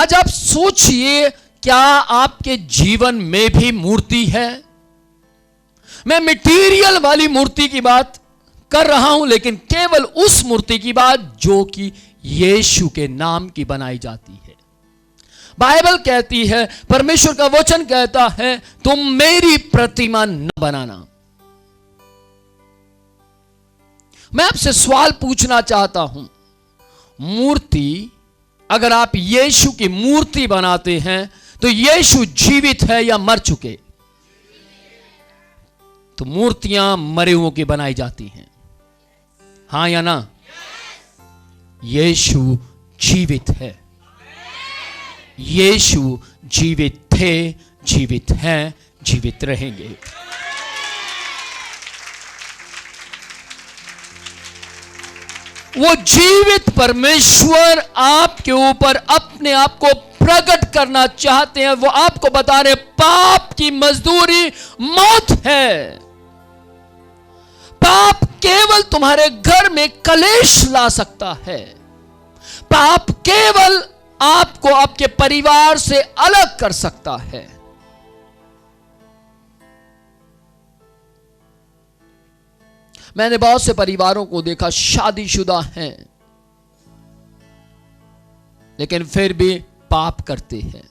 आज आप सोचिए, क्या आपके जीवन में भी मूर्ति है? मैं मटेरियल वाली मूर्ति की बात कर रहा हूं, लेकिन केवल उस मूर्ति की बात जो कि यीशु के नाम की बनाई जाती है। बाइबल कहती है, परमेश्वर का वचन कहता है, तुम मेरी प्रतिमा न बनाना। मैं आपसे सवाल पूछना चाहता हूं, मूर्ति, अगर आप यीशु की मूर्ति बनाते हैं तो यीशु जीवित है या मर चुके? तो मूर्तियां मरे हुओं की बनाई जाती हैं, हां या ना? यीशु जीवित है। यीशु जीवित थे, जीवित हैं, जीवित रहेंगे। वो जीवित परमेश्वर आपके ऊपर अपने आप को प्रकट करना चाहते हैं। वो आपको बता रहे, पाप की मजदूरी मौत है। पाप केवल तुम्हारे घर में कलेश ला सकता है। पाप केवल आपको आपके परिवार से अलग कर सकता है। मैंने बहुत से परिवारों को देखा, शादीशुदा हैं लेकिन फिर भी पाप करते हैं।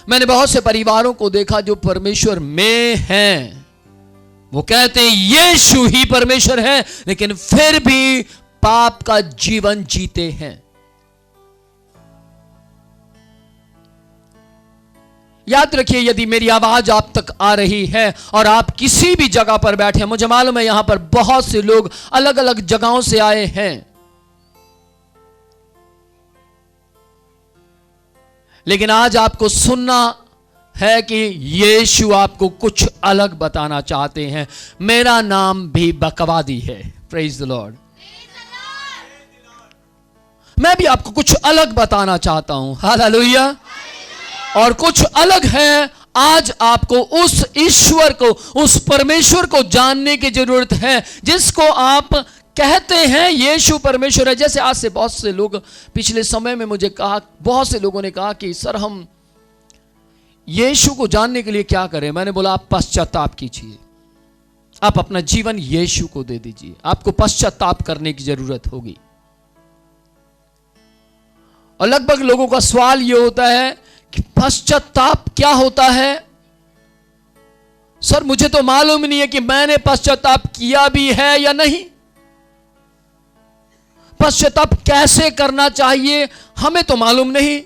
मैंने बहुत से परिवारों को देखा जो परमेश्वर में हैं, वो कहते हैं यीशु ही परमेश्वर है, लेकिन फिर भी पाप का जीवन जीते हैं। याद रखिए, यदि मेरी आवाज आप तक आ रही है और आप किसी भी जगह पर बैठे हैं, मुझे मालूम है यहां पर बहुत से लोग अलग अलग जगहों से आए हैं, लेकिन आज आपको सुनना है कि यीशु आपको कुछ अलग बताना चाहते हैं। मेरा नाम भी बकवादी है। Praise the Lord. मैं भी आपको कुछ अलग बताना चाहता हूं। हालेलुया। और कुछ अलग है। आज आपको उस ईश्वर को, उस परमेश्वर को जानने की जरूरत है जिसको आप कहते हैं यीशु परमेश्वर है। जैसे आज से बहुत से लोग पिछले समय में मुझे कहा, बहुत से लोगों ने कहा कि सर हम यीशु को जानने के लिए क्या करें? मैंने बोला आप पश्चाताप कीजिए, आप अपना जीवन यीशु को दे दीजिए। आपको पश्चाताप करने की जरूरत होगी। और लगभग लोगों का सवाल यह होता है कि पश्चाताप क्या होता है? सर मुझे तो मालूम नहीं है कि मैंने पश्चाताप किया भी है या नहीं। पश्चाताप कैसे करना चाहिए हमें तो मालूम नहीं।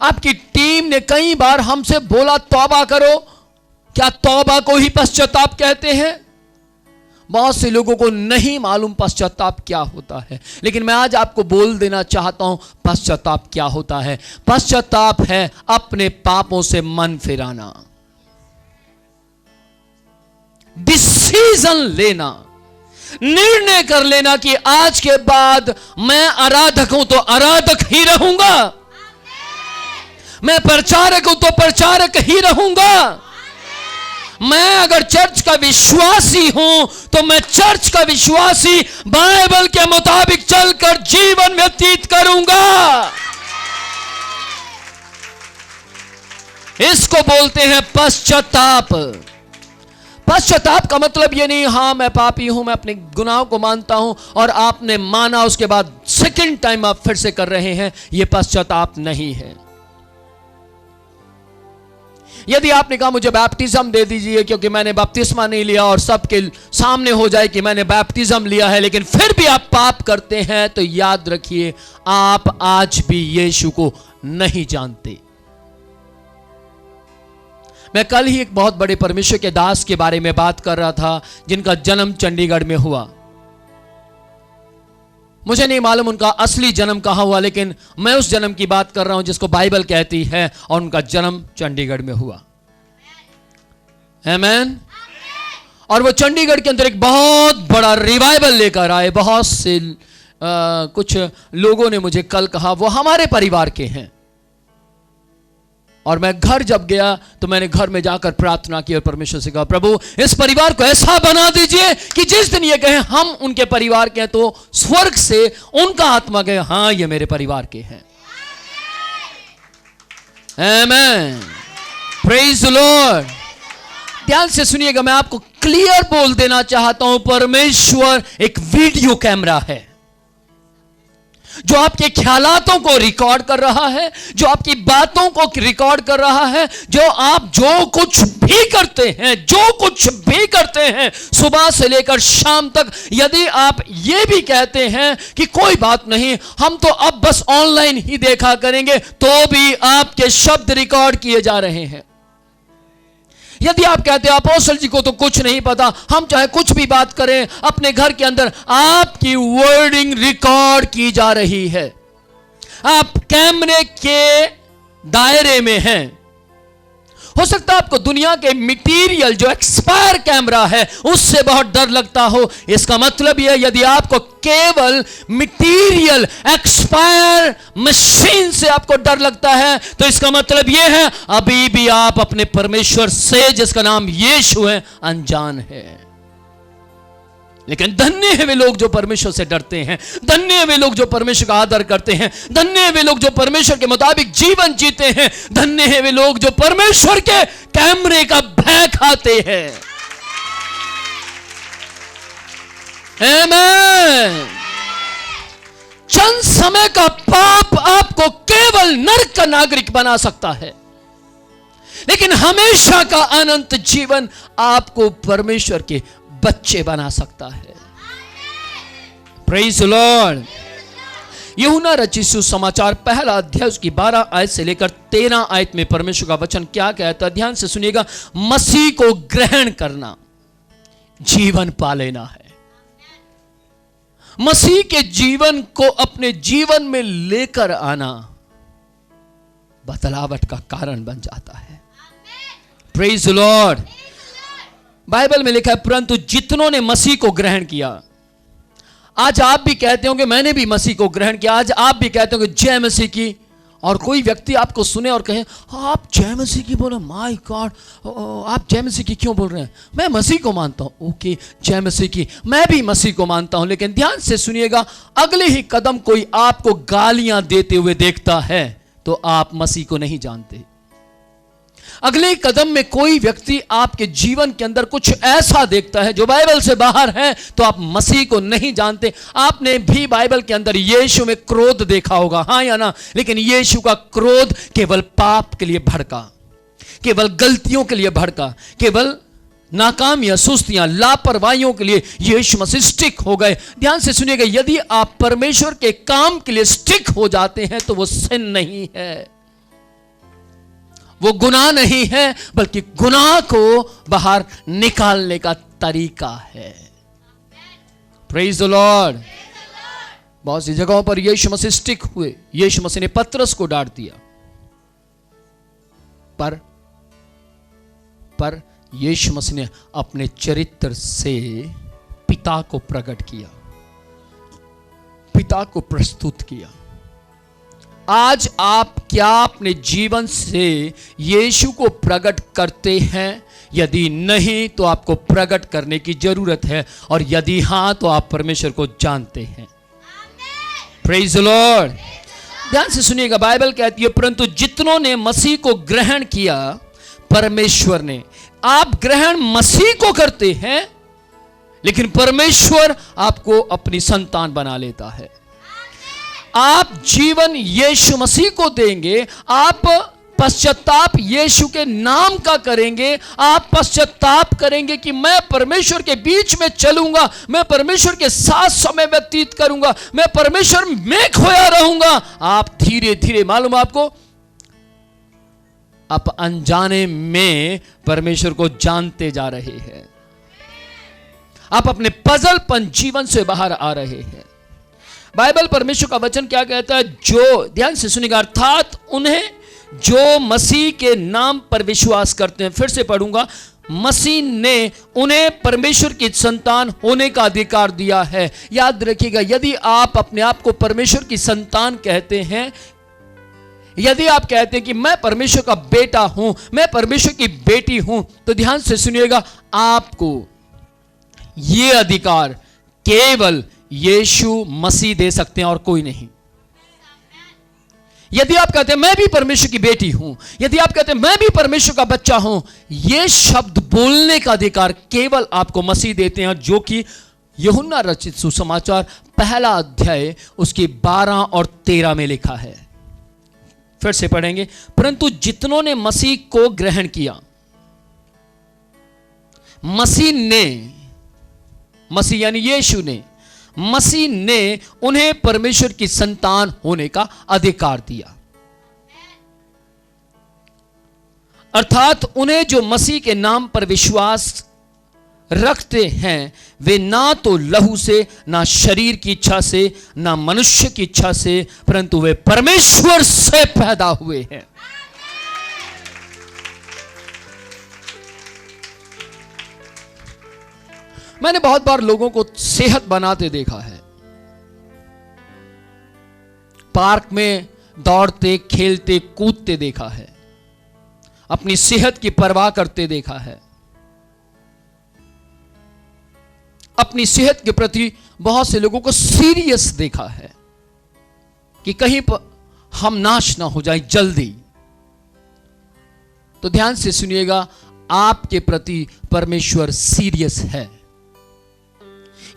आपकी टीम ने कई बार हमसे बोला तौबा करो। क्या तौबा को ही पश्चाताप कहते हैं? बहुत से लोगों को नहीं मालूम पश्चाताप क्या होता है, लेकिन मैं आज आपको बोल देना चाहता हूं पश्चाताप क्या होता है। पश्चाताप है अपने पापों से मन फिराना, डिसीजन लेना, निर्णय कर लेना कि आज के बाद मैं आराधक हूं तो आराधक ही रहूंगा, मैं प्रचारक हूं तो प्रचारक ही रहूंगा, मैं अगर चर्च का विश्वासी हूं तो मैं चर्च का विश्वासी बाइबल के मुताबिक चलकर जीवन व्यतीत करूंगा। इसको बोलते हैं पश्चाताप। पश्चाताप का मतलब ये नहीं हां मैं पापी हूं, मैं अपने गुनाहों को मानता हूं और आपने माना उसके बाद सेकंड टाइम आप फिर से कर रहे हैं, यह पश्चाताप नहीं है। यदि आपने कहा मुझे बैप्टिज्म दे दीजिए क्योंकि मैंने बपतिस्मा नहीं लिया और सबके सामने हो जाए कि मैंने बैप्टिज्म लिया है, लेकिन फिर भी आप पाप करते हैं, तो याद रखिए आप आज भी यीशु को नहीं जानते। मैं कल ही एक बहुत बड़े परमेश्वर के दास के बारे में बात कर रहा था जिनका जन्म चंडीगढ़ में हुआ। मुझे नहीं मालूम उनका असली जन्म कहां हुआ, लेकिन मैं उस जन्म की बात कर रहा हूं जिसको बाइबल कहती है, और उनका जन्म चंडीगढ़ में हुआ। आमीन। और वो चंडीगढ़ के अंदर एक बहुत बड़ा रिवाइवल लेकर आए। बहुत से कुछ लोगों ने मुझे कल कहा वो हमारे परिवार के हैं। और मैं घर जब गया तो मैंने घर में जाकर प्रार्थना की और परमेश्वर से कहा, प्रभु इस परिवार को ऐसा बना दीजिए कि जिस दिन ये कहें हम उनके परिवार के हैं तो स्वर्ग से उनका आत्मा कहे हाँ ये मेरे परिवार के हैं। आमेन, प्रेज द लॉर्ड। ध्यान से सुनिएगा, मैं आपको क्लियर बोल देना चाहता हूं, परमेश्वर एक वीडियो कैमरा है जो आपके ख्यालातों को रिकॉर्ड कर रहा है, जो आपकी बातों को रिकॉर्ड कर रहा है, जो आप जो कुछ भी करते हैं सुबह से लेकर शाम तक। यदि आप ये भी कहते हैं कि कोई बात नहीं, हम तो अब बस ऑनलाइन ही देखा करेंगे, तो भी आपके शब्द रिकॉर्ड किए जा रहे हैं। यदि आप कहते हैं अपोस्टल जी को तो कुछ नहीं पता, हम चाहे कुछ भी बात करें अपने घर के अंदर, आपकी वर्डिंग रिकॉर्ड की जा रही है। आप कैमरे के दायरे में हैं। हो सकता है आपको दुनिया के मटेरियल जो एक्सपायर कैमरा है उससे बहुत डर लगता हो। इसका मतलब यह, यदि आपको केवल मटेरियल एक्सपायर मशीन से आपको डर लगता है तो इसका मतलब यह है अभी भी आप अपने परमेश्वर से, जिसका नाम यीशु है, अनजान है। लेकिन धन्य है वे लोग जो परमेश्वर से डरते हैं, धन्य है वे लोग जो परमेश्वर का आदर करते हैं, धन्य है वे लोग जो परमेश्वर के मुताबिक जीवन जीते हैं, धन्य है वे लोग जो परमेश्वर के कैमरे का भय खाते हैं। आमीन। चंद समय का पाप आपको केवल नरक का नागरिक बना सकता है, लेकिन हमेशा का अनंत जीवन आपको परमेश्वर के बच्चे बना सकता है। Praise the Lord. यूहन्ना रचित सुसमाचार पहला अध्याय उसकी 12 आयत से लेकर 13 आयत में परमेश्वर का वचन क्या कहता है, ध्यान से सुनिएगा। मसीह को ग्रहण करना जीवन पा लेना है। मसीह के जीवन को अपने जीवन में लेकर आना बदलावट का कारण बन जाता है। Praise the Lord. बाइबल में लिखा है, परंतु जितनों ने मसीह को ग्रहण किया। आज आप भी कहते हो कि मैंने भी मसीह को ग्रहण किया, आज आप भी कहते हो कि जय मसीह की, और कोई व्यक्ति आपको सुने और कहे आप जय मसीह की बोले, माय गॉड आप जय मसीह की क्यों बोल रहे हैं, मैं मसीह को मानता हूं। ओके, जय मसीह की, मैं भी मसीह को मानता हूं। लेकिन ध्यान से सुनिएगा, अगले ही कदम कोई आपको गालियां देते हुए देखता है तो आप मसीह को नहीं जानते। अगले कदम में कोई व्यक्ति आपके जीवन के अंदर कुछ ऐसा देखता है जो बाइबल से बाहर है तो आप मसीह को नहीं जानते। आपने भी बाइबल के अंदर यीशु में क्रोध देखा होगा, हाँ या ना? लेकिन यीशु का क्रोध केवल पाप के लिए भड़का, केवल गलतियों के लिए भड़का, केवल नाकामियां, सुस्तियां, लापरवाहियों के लिए यीशु मसीह स्टिक हो गए। ध्यान से सुनिएगा, यदि आप परमेश्वर के काम के लिए स्टिक हो जाते हैं तो वो सिन नहीं है, वो गुनाह नहीं है, बल्कि गुनाह को बाहर निकालने का तरीका है। Praise the Lord. बहुत सी जगहों पर यीशु मसीह स्टिक हुए। यीशु मसीह ने पतरस को डांट दिया, पर यीशु मसीह ने अपने चरित्र से पिता को प्रकट किया, पिता को प्रस्तुत किया। आज आप क्या अपने जीवन से यीशु को प्रकट करते हैं? यदि नहीं तो आपको प्रकट करने की जरूरत है, और यदि हां तो आप परमेश्वर को जानते हैं। Praise the Lord. ध्यान से सुनिएगा, बाइबल कहती है, परंतु जितनों ने मसीह को ग्रहण किया परमेश्वर ने। आप ग्रहण मसीह को करते हैं, लेकिन परमेश्वर आपको अपनी संतान बना लेता है। आप जीवन यीशु मसीह को देंगे, आप पश्चाताप यीशु के नाम का करेंगे, आप पश्चाताप करेंगे कि मैं परमेश्वर के बीच में चलूंगा, मैं परमेश्वर के साथ समय व्यतीत करूंगा, मैं परमेश्वर में खोया रहूंगा। आप धीरे धीरे, मालूम आपको, आप अनजाने में परमेश्वर को जानते जा रहे हैं। आप अपने पजलपन जीवन से बाहर आ रहे हैं। बाइबल परमेश्वर का वचन क्या कहता है? जो, ध्यान से सुनिएगा, अर्थात उन्हें जो मसीह के नाम पर विश्वास करते हैं। फिर से पढ़ूंगा, मसीह ने उन्हें परमेश्वर की संतान होने का अधिकार दिया है। याद रखिएगा, यदि आप अपने आप को परमेश्वर की संतान कहते हैं, यदि आप कहते हैं कि मैं परमेश्वर का बेटा हूं, मैं परमेश्वर की बेटी हूं, तो ध्यान से सुनिएगा, आपको यह अधिकार केवल यीशु मसीह दे सकते हैं और कोई नहीं। यदि आप कहते हैं मैं भी परमेश्वर की बेटी हूं, यदि आप कहते हैं मैं भी परमेश्वर का बच्चा हूं, यह शब्द बोलने का अधिकार केवल आपको मसीह देते हैं, जो कि यूहन्ना रचित सुसमाचार पहला अध्याय उसकी 12 और 13 में लिखा है। फिर से पढ़ेंगे, परंतु जितनों ने मसीह को ग्रहण किया, मसीह यानी यीशु ने, मसीह ने उन्हें परमेश्वर की संतान होने का अधिकार दिया। अर्थात उन्हें जो मसीह के नाम पर विश्वास रखते हैं, वे ना तो लहू से, ना शरीर की इच्छा से, ना मनुष्य की इच्छा से, परंतु वे परमेश्वर से पैदा हुए हैं। मैंने बहुत बार लोगों को सेहत बनाते देखा है, पार्क में दौड़ते, खेलते, कूदते देखा है, अपनी सेहत की परवाह करते देखा है, अपनी सेहत के प्रति बहुत से लोगों को सीरियस देखा है कि कहीं पर हम नाश ना हो जाए जल्दी। तो ध्यान से सुनिएगा, आपके प्रति परमेश्वर सीरियस है।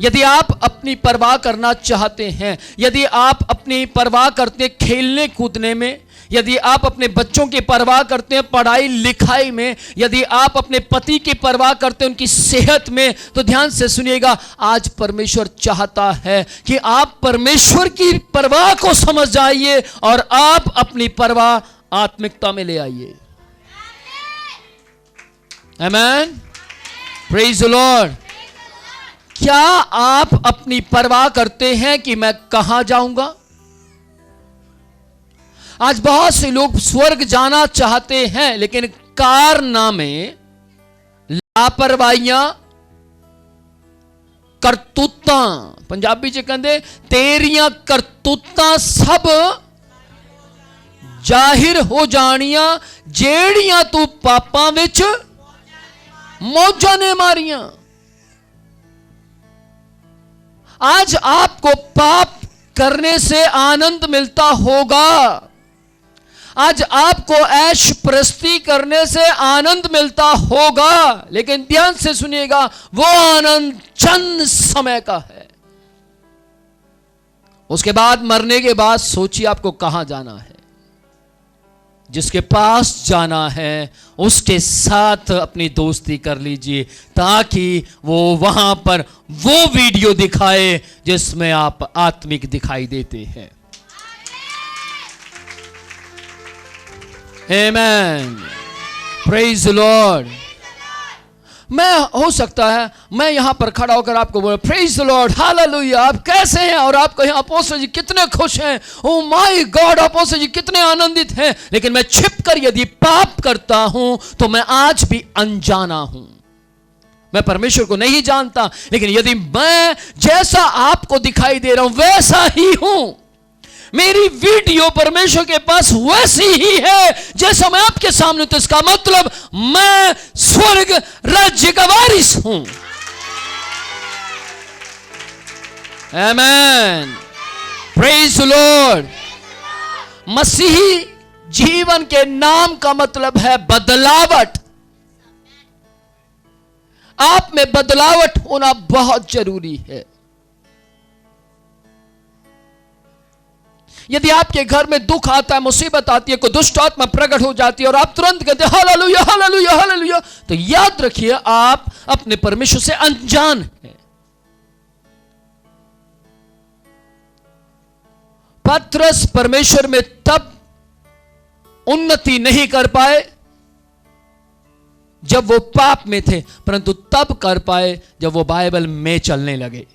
यदि आप अपनी परवाह करना चाहते हैं, यदि आप अपनी परवाह करते हैं खेलने कूदने में, यदि आप अपने बच्चों की परवाह करते हैं पढ़ाई लिखाई में, यदि आप अपने पति की परवाह करते हैं उनकी सेहत में, तो ध्यान से सुनिएगा, आज परमेश्वर चाहता है कि आप परमेश्वर की परवाह को समझ जाइए और आप अपनी परवाह आत्मिकता में ले आइए। आमेन, प्रेज द लॉर्ड। क्या आप अपनी परवाह करते हैं कि मैं कहां जाऊंगा? आज बहुत से लोग स्वर्ग जाना चाहते हैं, लेकिन कारनामे, लापरवाहियां, करतूतां, पंजाबी च कहंदे तेरियां करतूतां सब जाहिर हो जानियां, जेड़ियां तू पापां विच मौजां ने मारियां। आज आपको पाप करने से आनंद मिलता होगा, आज आपको ऐश प्रस्ती करने से आनंद मिलता होगा, लेकिन ध्यान से सुनिएगा, वो आनंद चंद समय का है। उसके बाद, मरने के बाद सोचिए आपको कहां जाना है। जिसके पास जाना है उसके साथ अपनी दोस्ती कर लीजिए, ताकि वो वहां पर वो वीडियो दिखाए जिसमें आप आत्मिक दिखाई देते हैं। आमेन, प्रेज द लॉर्ड। मैं हो सकता है मैं यहां पर खड़ा होकर आपको बोल प्रेज द लॉर्ड, हालेलुया, आप कैसे हैं, और आप कहें अपोस्टल जी कितने खुश हैं, ओ माय गॉड अपोस्टल जी कितने आनंदित हैं, लेकिन मैं छिपकर यदि पाप करता हूं तो मैं आज भी अनजाना हूं, मैं परमेश्वर को नहीं जानता। लेकिन यदि मैं जैसा आपको दिखाई दे रहा हूं वैसा ही हूं, मेरी वीडियो परमेश्वर के पास वैसी ही है जैसा मैं आपके सामने, तो इसका मतलब मैं स्वर्ग राज्य का वारिस हूं। आमेन, प्रेज द लॉर्ड। मसीही जीवन के नाम का मतलब है बदलावट। आप में बदलावट होना बहुत जरूरी है। यदि आपके घर में दुख आता है, मुसीबत आती है, कोई दुष्ट आत्मा प्रकट हो जाती है और आप तुरंत कहते हैं हालेलुया हालेलुया हालेलुया, तो याद रखिए आप अपने परमेश्वर से अनजान हैं। पतरस परमेश्वर में तब उन्नति नहीं कर पाए जब वो पाप में थे, परंतु तब कर पाए जब वो बाइबल में चलने लगे।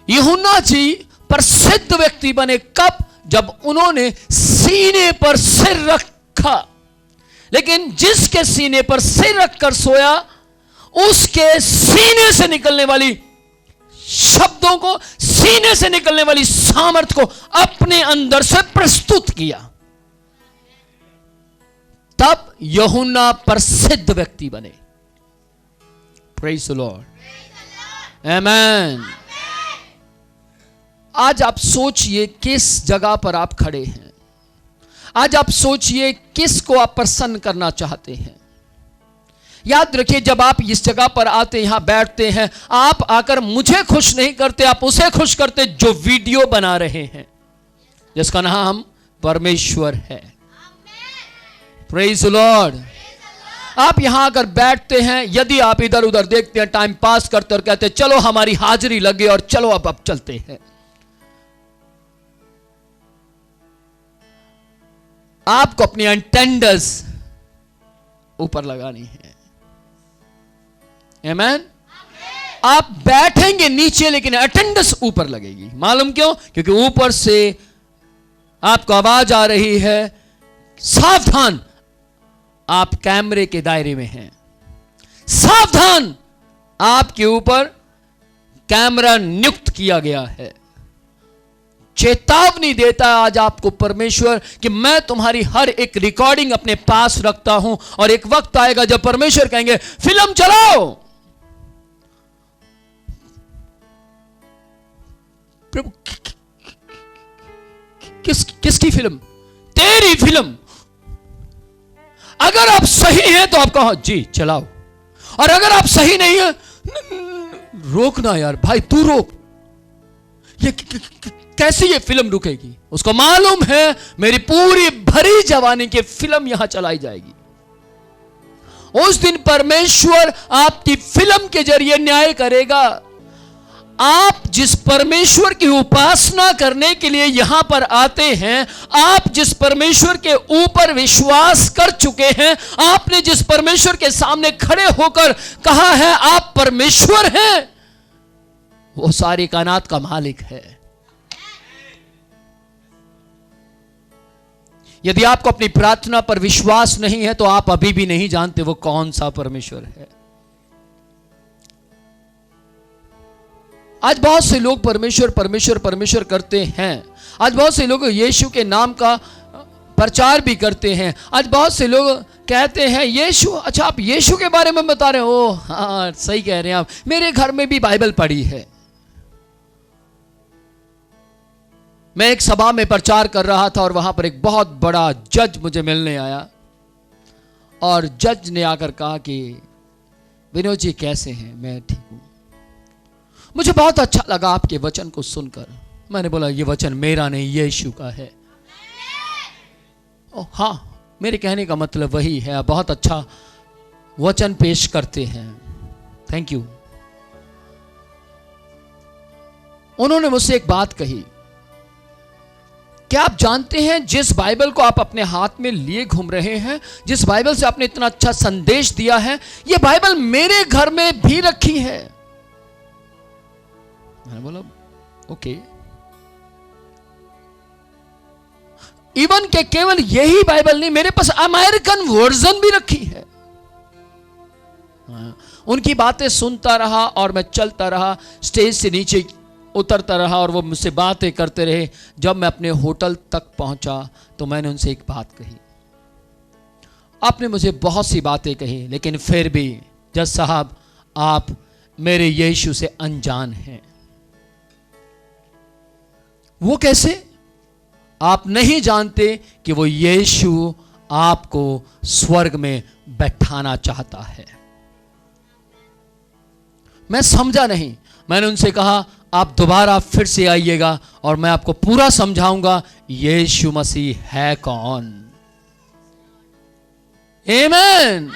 यूहन्ना जी प्रसिद्ध व्यक्ति बने कब? जब उन्होंने सीने पर सिर रखा। लेकिन जिसके सीने पर सिर रखकर सोया, उसके सीने से निकलने वाली शब्दों को, सीने से निकलने वाली सामर्थ को अपने अंदर से प्रस्तुत किया। तब यूहन्ना प्रसिद्ध व्यक्ति बने। प्रेज़ द लॉर्ड, आमेन। आज आप सोचिए किस जगह पर आप खड़े हैं। आज आप सोचिए किस को आप प्रसन्न करना चाहते हैं। याद रखिए, जब आप इस जगह पर आते, यहां बैठते हैं, आप आकर मुझे खुश नहीं करते, आप उसे खुश करते जो वीडियो बना रहे हैं, जिसका नाम परमेश्वर है। Praise the Lord. आप यहां अगर बैठते हैं, यदि आप इधर उधर देखते हैं, टाइम पास करते और कहते हैं चलो हमारी हाजिरी लगे और चलो अब चलते हैं, आपको अपनी अटेंडेंस ऊपर लगानी है। आमेन। आप बैठेंगे नीचे लेकिन अटेंडेंस ऊपर लगेगी। मालूम क्यों? क्योंकि ऊपर से आपको आवाज आ रही है, सावधान, आप कैमरे के दायरे में हैं, सावधान, आपके ऊपर कैमरा नियुक्त किया गया है। चेतावनी देता है आज आपको परमेश्वर कि मैं तुम्हारी हर एक रिकॉर्डिंग अपने पास रखता हूं, और एक वक्त आएगा जब परमेश्वर कहेंगे फिल्म चलाओ। प्रभु, किसकी फिल्म? तेरी फिल्म। अगर आप सही हैं तो आप कहो जी चलाओ, और अगर आप सही नहीं है, रोकना यार भाई, तू रोक। ये कैसे ये फिल्म रुकेगी? उसको मालूम है मेरी पूरी भरी जवानी की फिल्म यहां चलाई जाएगी। उस दिन परमेश्वर आपकी फिल्म के जरिए न्याय करेगा। आप जिस परमेश्वर की उपासना करने के लिए यहां पर आते हैं, आप जिस परमेश्वर के ऊपर विश्वास कर चुके हैं, आपने जिस परमेश्वर के सामने खड़े होकर कहा है आप परमेश्वर हैं, वो सारी कायनात का मालिक है। यदि आपको अपनी प्रार्थना पर विश्वास नहीं है तो आप अभी भी नहीं जानते वो कौन सा परमेश्वर है। आज बहुत से लोग परमेश्वर परमेश्वर परमेश्वर करते हैं। आज बहुत से लोग यीशु के नाम का प्रचार भी करते हैं। आज बहुत से लोग कहते हैं यीशु, अच्छा आप यीशु के बारे में बता रहे हो? ओ हाँ, सही कह रहे हैं आप, मेरे घर में भी बाइबल पढ़ी है। मैं एक सभा में प्रचार कर रहा था और वहां पर एक बहुत बड़ा जज मुझे मिलने आया, और जज ने आकर कहा कि विनोद जी कैसे हैं? मैं ठीक हूं। मुझे बहुत अच्छा लगा आपके वचन को सुनकर। मैंने बोला ये वचन मेरा नहीं, यीशु का है। ओ हाँ, मेरे कहने का मतलब वही है, आप बहुत अच्छा वचन पेश करते हैं, थैंक यू। उन्होंने मुझसे एक बात कही, क्या आप जानते हैं जिस बाइबल को आप अपने हाथ में लिए घूम रहे हैं, जिस बाइबल से आपने इतना अच्छा संदेश दिया है, यह बाइबल मेरे घर में भी रखी है। मैंने बोला ओके। इवन के केवल यही बाइबल नहीं, मेरे पास अमेरिकन वर्जन भी रखी है। उनकी बातें सुनता रहा और मैं चलता रहा, स्टेज से नीचे उतरता रहा और वो मुझसे बातें करते रहे। जब मैं अपने होटल तक पहुंचा तो मैंने उनसे एक बात कही। आपने मुझे बहुत सी बातें कही, लेकिन फिर भी जज साहब आप मेरे यीशु से अनजान हैं। वो कैसे? आप नहीं जानते कि वो यीशु आपको स्वर्ग में बैठाना चाहता है। मैं समझा नहीं। मैंने उनसे कहा आप दोबारा फिर से आइएगा और मैं आपको पूरा समझाऊंगा यीशु मसीह है कौन। आमीन।